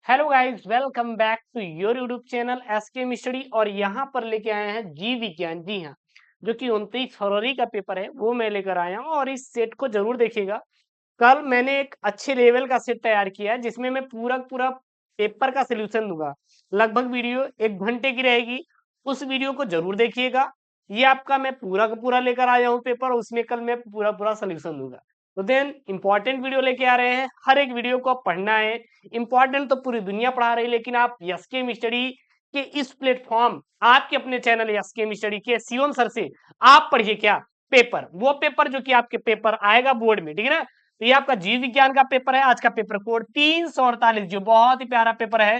Hello guys, welcome back to your YouTube channel S K study. और यहाँ पर लेके आए हैं जीव विज्ञान। जी हाँ, जो कि 29 फरवरी का पेपर है वो मैं लेकर आया हूँ और इस सेट को जरूर देखिएगा। कल मैंने एक अच्छे लेवल का सेट तैयार किया है जिसमें मैं पूरा पूरा पेपर का सोल्यूशन दूंगा। लगभग वीडियो 1 घंटे की रहेगी। उस वीडियो को जरूर देखिएगा। ये आपका मैं पूरा का पूरा लेकर आया हूँ पेपर, उसमें कल मैं पूरा पूरा सोल्यूशन दूंगा। तो देन इंपॉर्टेंट वीडियो लेके आ रहे हैं। हर एक वीडियो को आप पढ़ना है। इंपॉर्टेंट तो पूरी दुनिया पढ़ा रही है, लेकिन आप एसके स्टडी के इस प्लेटफॉर्म, आपके अपने चैनल एसके स्टडी के शिवम सर से आप पढ़िए क्या पेपर, वो पेपर जो कि आपके पेपर आएगा बोर्ड में, ठीक है ना। तो ये आपका जीव विज्ञान का पेपर है। आज का पेपर कोड 348, जो बहुत ही प्यारा पेपर है।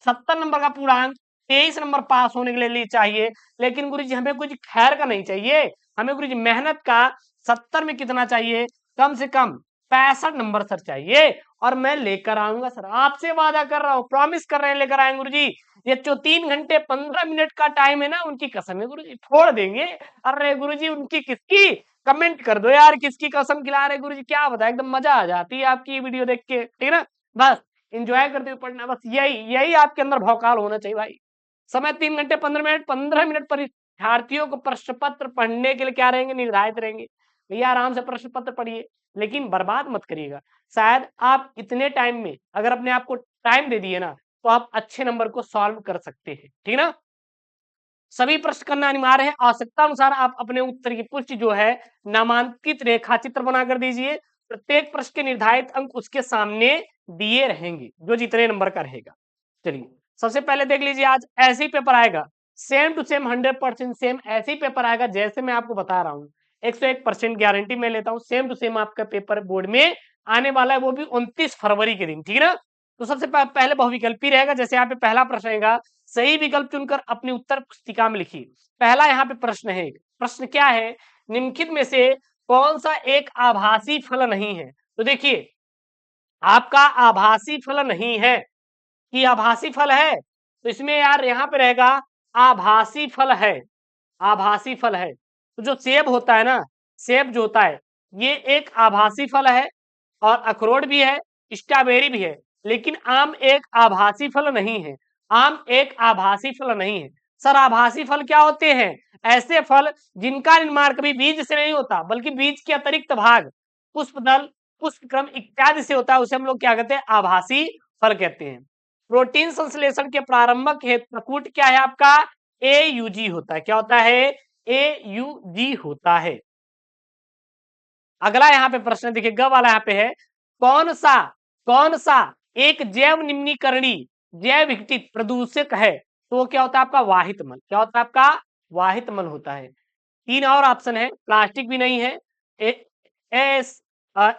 70 नंबर का पूर्णांक, 23 नंबर पास होने के लिए चाहिए। लेकिन गुरु जी हमें कुछ खैर का नहीं चाहिए, हमें गुरु जी मेहनत का। 70 में कितना चाहिए? कम से कम 65 नंबर सर चाहिए। और मैं लेकर आऊंगा सर, आपसे वादा कर रहा हूँ, प्रॉमिस कर रहे हैं लेकर आएंगे गुरु जी। ये जो 3 घंटे 15 मिनट का टाइम है ना, उनकी कसम है गुरु जी, छोड़ देंगे। अरे गुरु जी उनकी किसकी, कमेंट कर दो यार, किसकी कसम खिला रहे गुरु जी, क्या बताए, एकदम मजा आ जाती है आपकी वीडियो देख के, ठीक है ना। बस इंजॉय करते हुए पढ़ना, बस यही यही आपके अंदर भौकाल होना चाहिए भाई। समय 3 घंटे 15 मिनट, 15 मिनट परीक्षार्थियों को प्रश्न पत्र पढ़ने के लिए क्या रहेंगे, निर्धारित रहेंगे। भैया आराम से प्रश्न पत्र पढ़िए, लेकिन बर्बाद मत करिएगा। शायद आप इतने टाइम में अगर अपने आप को टाइम दे दिए ना, तो आप अच्छे नंबर को सॉल्व कर सकते हैं, ठीक है ना। सभी प्रश्न करना अनिवार्य है। आवश्यकता अनुसार आप अपने उत्तर की पुष्टि जो है नामांकित रेखा चित्र बनाकर दीजिए। प्रत्येक प्रश्न के निर्धारित अंक उसके सामने दिए रहेंगे, जो जितने नंबर का रहेगा। चलिए सबसे पहले देख लीजिए, आज ऐसे ही पेपर आएगा, सेम टू सेम 100% सेम ऐसे ही पेपर आएगा जैसे मैं आपको बता रहा हूँ। 101% गारंटी मैं लेता हूँ, सेम टू सेम आपका पेपर बोर्ड में आने वाला है, वो भी 29 फरवरी के दिन, ठीक है ना। तो सबसे पहले बहुविकल्पी रहेगा। जैसे यहाँ पे पहला प्रश्न रहेगा, सही विकल्प चुनकर अपनी उत्तर पुस्तिका में लिखिए। पहला यहाँ पे प्रश्न है, प्रश्न क्या है, निम्नलिखित में से कौन सा एक आभासी फल नहीं है। तो देखिए आपका आभासी फल नहीं है कि आभासी फल है, तो इसमें यार यहाँ पे रहेगा आभासी फल है। आभासी फल है तो जो सेब होता है ना, सेब जो होता है ये एक आभासी फल है, और अखरोट भी है, स्ट्रॉबेरी भी है। लेकिन आम एक आभासी फल नहीं है। आम एक आभासी फल नहीं है। सर आभासी फल क्या होते हैं? ऐसे फल जिनका निर्माण कभी बीज से नहीं होता, बल्कि बीज के अतिरिक्त भाग, पुष्पदल, पुष्पक्रम इत्यादि से होता है, उसे हम लोग क्या कहते हैं? आभासी फल कहते हैं। प्रोटीन संश्लेषण के प्रारंभक हेतु प्रकूट क्या है आपका? AUG होता है। क्या होता है? AUG होता है। अगला यहाँ पे प्रश्न देखिए, ग वाला यहाँ पे है, कौन सा एक जैव निम्नीकरणी जैव विघटित प्रदूषक है? तो वो क्या होता है आपका? वाहित मल। क्या होता है आपका? वाहित मल होता है। 3 और ऑप्शन है, प्लास्टिक भी नहीं है,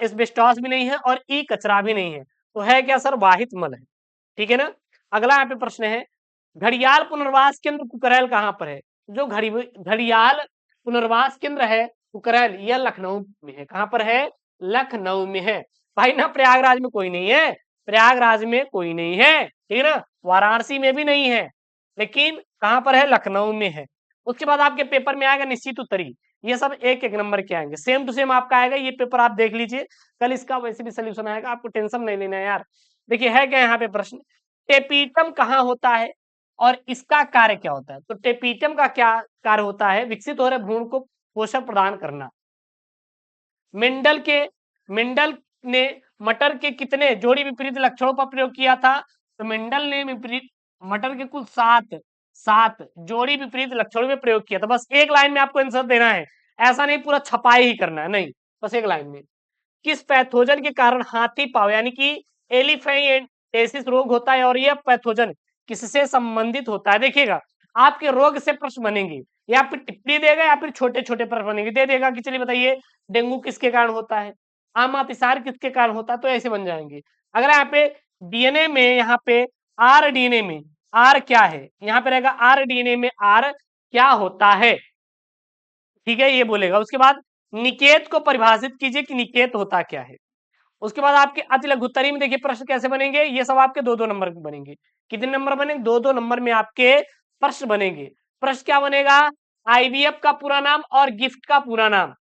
एस्बेस्टॉस भी नहीं है, और ई कचरा भी नहीं है। तो है क्या सर? वाहित मल है, ठीक है ना। अगला यहाँ पे प्रश्न है, घड़ियाल पुनर्वास केंद्र कुकरैल कहाँ पर है? जो घड़ियाल पुनर्वास केंद्र है कुकरैल, यह लखनऊ में है। कहाँ पर है? लखनऊ में है। भाई ना प्रयागराज में कोई नहीं है, प्रयागराज में कोई नहीं है, ठीक है ना। वाराणसी में भी नहीं है, लेकिन कहाँ पर है? लखनऊ में है। उसके बाद आपके पेपर में आएगा निश्चित उत्तरी, ये सब एक एक नंबर के आएंगे, सेम टू सेम आपका आएगा। ये पेपर आप देख लीजिए, कल इसका वैसे भी सोल्यूशन आएगा, आपको टेंशन नहीं लेना है यार। देखिए है क्या यहाँ पे प्रश्न, टेपीटम कहाँ होता है और इसका कार्य क्या होता है? तो टेपीटम का क्या कार्य होता है? विकसित हो रहे भ्रूण को पोषण प्रदान करना। मेंडल ने मटर के कितने जोड़ी विपरीत लक्षणों पर प्रयोग किया था? तो मेंडल ने विपरीत मटर के कुल 7 जोड़ी विपरीत लक्षणों में प्रयोग किया था। बस एक लाइन में आपको आंसर देना है, ऐसा नहीं पूरा छपाई ही करना है, नहीं, बस एक लाइन में। किस पैथोजन के कारण हाथी पाव यानी कि एलिफेंटियासिस रोग होता है, और यह पैथोजन किससे संबंधित होता है? देखिएगा आपके रोग से प्रश्न बनेंगे, या फिर टिप्पणी देगा या फिर छोटे छोटे प्रश्न बनेंगे। दे देगा कि चलिए बताइए डेंगू किसके कारण होता है, आम अतिसार किसके कारण होता है, तो ऐसे बन जाएंगे। अगर यहाँ पे डीएनए में, यहाँ पे आर डीएनए में आर क्या है, यहाँ पे रहेगा आर डीएनए में आर क्या होता है, ठीक है, ये बोलेगा। उसके बाद निकेत को परिभाषित कीजिए कि निकेत होता क्या है। उसके बाद आपके अति लघुत्तरी में देखिए प्रश्न कैसे बनेंगे, ये सब आपके 2-2 नंबर के बनेंगे। कितने नंबर बनेंगे? 2-2 नंबर में आपके प्रश्न बनेंगे। प्रश्न क्या बनेगा? आईवीएफ का पूरा नाम और गिफ्ट का पूरा नाम।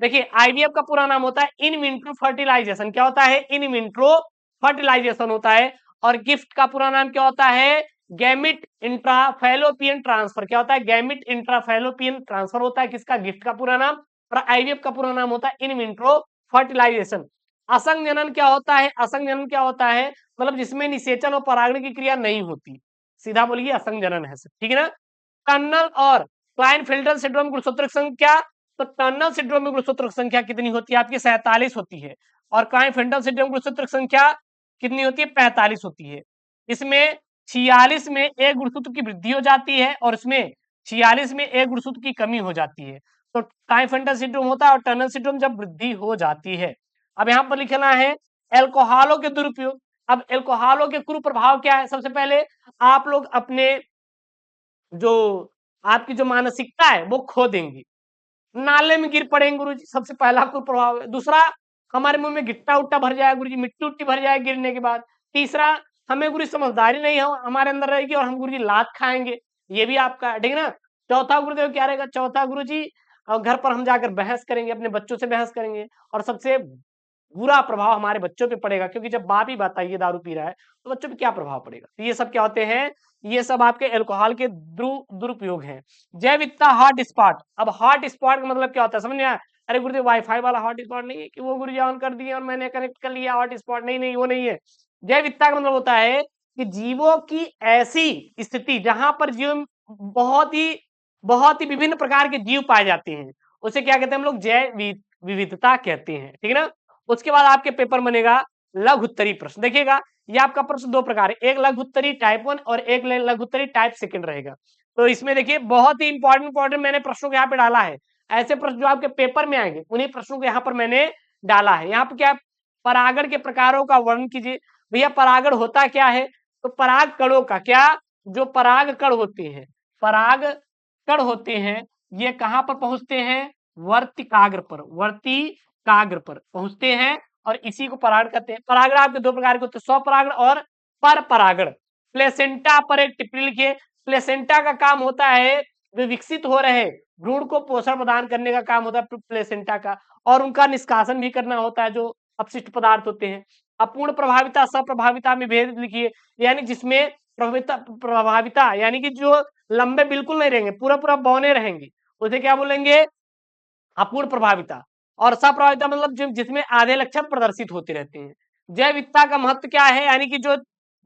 देखिए आईवीएफ का पूरा नाम होता है इन विट्रो फर्टिलाइजेशन। क्या होता है? इन विट्रो फर्टिलाइजेशन होता है। और गिफ्ट का पूरा नाम क्या होता है? Gamete intrafallopian transfer. क्या होता है? गैमिट इंट्राफैलोपियन ट्रांसफर होता है किसका? गिफ्ट का पूरा नाम। और आईवीएफ का पूरा नाम होता है इन विट्रो फर्टिलाइजेशन। असंग जनन क्या होता है? असंग जनन क्या होता है? मतलब जिसमें निषेचन और परागण की क्रिया नहीं होती, सीधा बोलिए असंग जनन है सर, ठीक है ना। टर्नल और क्लाइनफेल्टर सिंड्रोम गुणसूत्र संख्या, तो टर्नल सिंड्रोम में गुणसूत्र संख्या कितनी होती है आपकी? 47 होती है। और क्लाइनफेल्टर सिंड्रोम गुणसूत्र संख्या कितनी होती है? 45 होती है। इसमें 46 में एक गुणसूत्र की वृद्धि हो जाती है और इसमें 46 में एक गुणसूत्र की कमी हो जाती है। तो क्लाइनफेल्टर सिंड्रोम होता है और टर्नल सिंड्रोम जब वृद्धि हो जाती है। अब यहाँ पर लिखना है एल्कोहलों के दुरुपयोग। अब एल्कोहलों के कुप्रभाव क्या है? सबसे पहले आप लोग अपने जो आपकी जो मानसिकता है वो खो देंगे, नाले में गिर पड़ेंगे गुरुजी, सबसे पहला कुप्रभाव है। दूसरा, हमारे मुंह में गिट्टा उट्टा भर जाएगा गुरुजी, मिट्टी उट्टी भर जाएगी गिरने के बाद। तीसरा, हमें गुरुजी समझदारी नहीं हो हमारे अंदर रहेगी और हम गुरुजी लात खाएंगे, ये भी आपका है, ठीक है ना। चौथा गुरुदेव क्या रहेगा? चौथा गुरुजी घर पर हम जाकर बहस करेंगे, अपने बच्चों से बहस करेंगे और सबसे बुरा प्रभाव हमारे बच्चों पे पड़ेगा, क्योंकि जब बाप ही बताइए दारू पी रहा है तो बच्चों पे क्या प्रभाव पड़ेगा। तो ये सब क्या होते हैं? ये सब आपके अल्कोहल के दुरुपयोग हैं। जैविकता हॉट स्पॉट। अब हॉट स्पॉट का मतलब क्या होता है? समझ में आया? अरे गुरुदेव वाईफाई वाला हॉट स्पॉट नहीं है कि वो गुरुजी ऑन कर दिए और मैंने कनेक्ट कर लिया हॉट स्पॉट, नहीं नहीं वो नहीं है। जैविकता का मतलब होता है कि जीवों की ऐसी स्थिति जहां पर जीव बहुत ही विभिन्न प्रकार के जीव पाए जाते हैं, उसे क्या कहते हैं हम लोग? जैव विविधता कहते हैं, ठीक है ना। उसके बाद आपके पेपर बनेगा लघु उत्तरी प्रश्न। देखिएगा ये आपका प्रश्न दो प्रकार है, एक लघु उत्तरी टाइप 1 और एक लघु उत्तरी टाइप 2 रहेगा। तो इसमें देखिए बहुत ही इंपॉर्टेंट मैंने प्रश्नों को यहाँ पे डाला है। ऐसे प्रश्न जो आपके पेपर में आएंगे उन्हीं प्रश्नों को यहाँ पर मैंने डाला है। यहाँ पे क्या? परागण के प्रकारों का वर्णन कीजिए। भैया परागण होता क्या है? तो पराग कणों का क्या, जो पराग कण होते हैं, पराग कण होते हैं, ये कहाँ पर पहुंचते हैं? वर्तिकाग्र पर, वर्तिकाग्र पर पहुंचते हैं और इसी को परागण कहते हैं। परागण आपके दो प्रकार के होते हैं, स्वपरागण और पर परागण। प्लेसेंटा पर एक टिप्पणी लिखिए। प्लेसेंटा का काम होता है जो विकसित हो रहे भ्रूण को पोषण प्रदान करने का काम होता है प्लेसेंटा का, और उनका निष्कासन भी करना होता है जो अपशिष्ट पदार्थ होते हैं। अपूर्ण प्रभाविता सप्रभाविता में भेद लिखिए, यानी जिसमें प्रभाविता यानी कि जो लंबे बिल्कुल नहीं रहेंगे, पूरा पूरा बौने रहेंगे, उसे क्या बोलेंगे? अपूर्ण प्रभाविता। और सप्रभाविता मतलब जिसमें आधे लक्षण प्रदर्शित होते रहते हैं। जैव विविधता का महत्व क्या है? यानी कि जो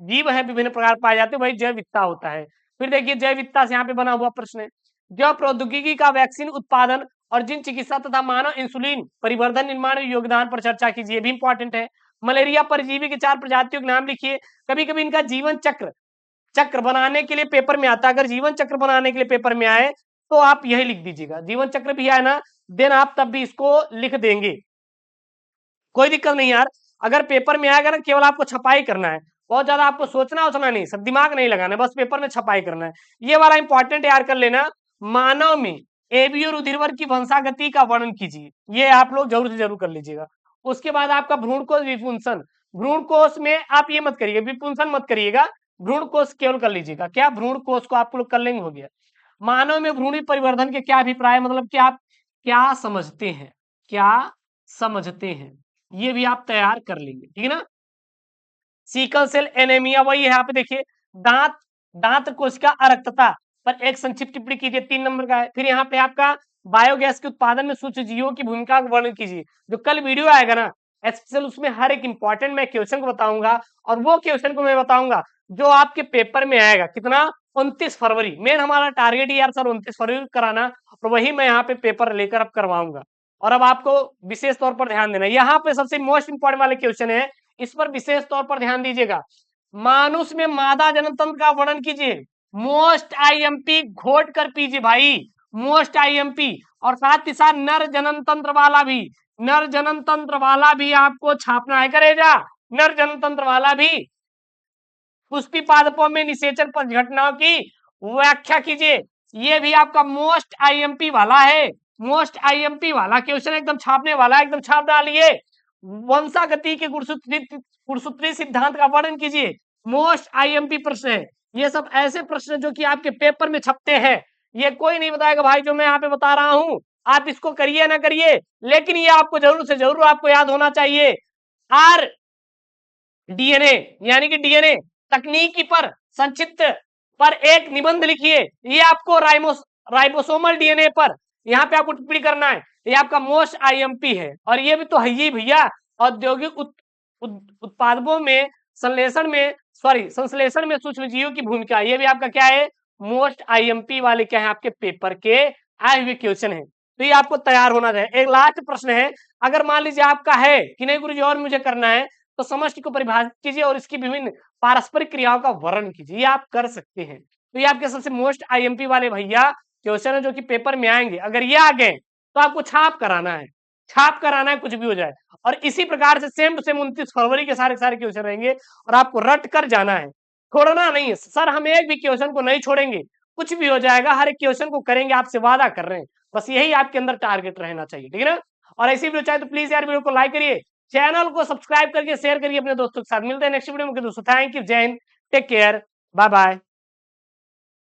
जीव है विभिन्न प्रकार पाए जाते हैं वही जैव विविधता होता है। फिर देखिए जैव विविधता से यहाँ पे बना हुआ प्रश्न है, जैव प्रौद्योगिकी का वैक्सीन उत्पादन और जिन चिकित्सा तथा मानव इंसुलिन परिवर्धन निर्माण में योगदान पर चर्चा कीजिए, भी इंपॉर्टेंट है। मलेरिया परजीवी के 4 प्रजातियों के नाम लिखिए। कभी कभी इनका जीवन चक्र बनाने के लिए पेपर में आता है, अगर जीवन चक्र बनाने के लिए पेपर में आए तो आप यही लिख दीजिएगा, जीवन चक्र भी आए ना देन आप तब भी इसको लिख देंगे, कोई दिक्कत नहीं यार। अगर पेपर में आएगा ना केवल आपको छपाई करना है, बहुत ज्यादा आपको सोचना उतना नहीं, सब दिमाग नहीं लगाना, बस पेपर में छपाई करना है। ये वाला इंपॉर्टेंट यार कर लेना। मानव में एबी और रुधिरवर की वंशागति का वर्णन कीजिए, ये आप लोग जरूर से जरूर कर लीजिएगा। उसके बाद आपका भ्रूण कोश विपुंसन, भ्रूण कोश में आप ये मत करिएगा, विपुंसन मत करिएगा, भ्रूण कोश केवल कर लीजिएगा। क्या? भ्रूण कोश को आप लोग कर लेंगे, हो गया। मानव में भ्रूणी परिवर्धन के क्या अभिप्राय, मतलब कि आप क्या समझते हैं, क्या समझते हैं, ये भी आप तैयार कर लेंगे, ठीक है ना। सीकल सेल एनीमिया वही है, यहाँ पे देखिए दांत कोशिका अरक्तता पर एक संक्षिप्त टिप्पणी कीजिए, 3 नंबर का है। फिर यहाँ पे आपका बायोगैस के उत्पादन में सूक्ष्म जीवों की भूमिका का वर्णन कीजिए। जो कल वीडियो आएगा ना स्पेशल, उसमें हर एक इंपॉर्टेंट मैं क्वेश्चन को बताऊंगा, और वो क्वेश्चन को मैं बताऊंगा जो आपके पेपर में आएगा कितना? 29 फरवरी। मेन हमारा टारगेट ही यार सर 29 फरवरी कराना, और वही मैं यहाँ पे पेपर लेकर अब करवाऊंगा। और अब आपको विशेष तौर पर ध्यान देना, यहाँ पे सबसे मोस्ट इंपॉर्टेंट वाले क्वेश्चन है, इस पर विशेष तौर पर ध्यान दीजिएगा। मानुष में मादा जनन तंत्र का वर्णन कीजिए। मोस्ट आईएमपी घोट कर पीजिए भाई, मोस्ट आईएमपी। और साथ ही साथ नर जनन तंत्र वाला भी, नर जनन तंत्र वाला भी आपको छापना है, करेजा नर जनन तंत्र वाला भी। पुष्पी पादपों में निषेचन पर घटनाओं की व्याख्या कीजिए, ये भी आपका मोस्ट आईएमपी वाला है, मोस्ट आईएमपी वाला क्वेश्चन एकदम छापने वाला है, एकदम छाप डालिए। वंशागति के गुणसूत्री सिद्धांत का वर्णन कीजिए, मोस्ट आईएमपी प्रश्न है। ये सब ऐसे प्रश्न जो कि आपके पेपर में छपते हैं, ये कोई नहीं बताएगा भाई जो मैं यहाँ पे बता रहा हूं। आप इसको करिए ना करिए, लेकिन ये आपको जरूर से जरूर आपको याद होना चाहिए। आर डीएनए यानी कि डीएनए तकनीकी पर संक्षिप्त पर एक निबंध लिखिए। ये आपको राइबोसोमल डीएनए पर यहाँ पे आपको टिप्पणी करना है। ये आपका मोस्ट आईएमपी है और ये भी तो है ही भैया, औद्योगिक उत्पादों में संश्लेषण में सूक्ष्मजीवों की भूमिका। ये भी आपका क्या है, मोस्ट आईएमपी वाले क्या है आपके पेपर के आए हुए क्वेश्चन है। तो ये आपको तैयार होना चाहिए। एक लास्ट प्रश्न है, अगर मान लीजिए आपका है कि नहीं गुरुजी और मुझे करना है, तो समष्टि को परिभाषित कीजिए और इसकी विभिन्न पारस्परिक क्रियाओं का वर्णन कीजिए। ये आप कर सकते हैं। तो ये आपके सबसे मोस्ट आईएमपी वाले भैया क्वेश्चन है जो कि पेपर में आएंगे। अगर ये आ गए तो आपको छाप कराना है, छाप कराना है, कुछ भी हो जाए। और इसी प्रकार से सेम टू सेम 29 फरवरी के सारे क्वेश्चन रहेंगे और आपको रट कर जाना है, छोड़ना नहीं है। सर हम एक भी क्वेश्चन को नहीं छोड़ेंगे, कुछ भी हो जाएगा, हर एक क्वेश्चन को करेंगे, आपसे वादा कर रहे हैं। बस यही आपके अंदर टारगेट रहना चाहिए, ठीक है ना। और ऐसी वीडियो चाहे तो प्लीज यार वीडियो को लाइक करिए, चैनल को सब्सक्राइब करके शेयर करिए अपने दोस्तों के साथ। मिलते हैं नेक्स्ट वीडियो में दोस्तों। थैंक यू, जय Hind, take care, bye bye.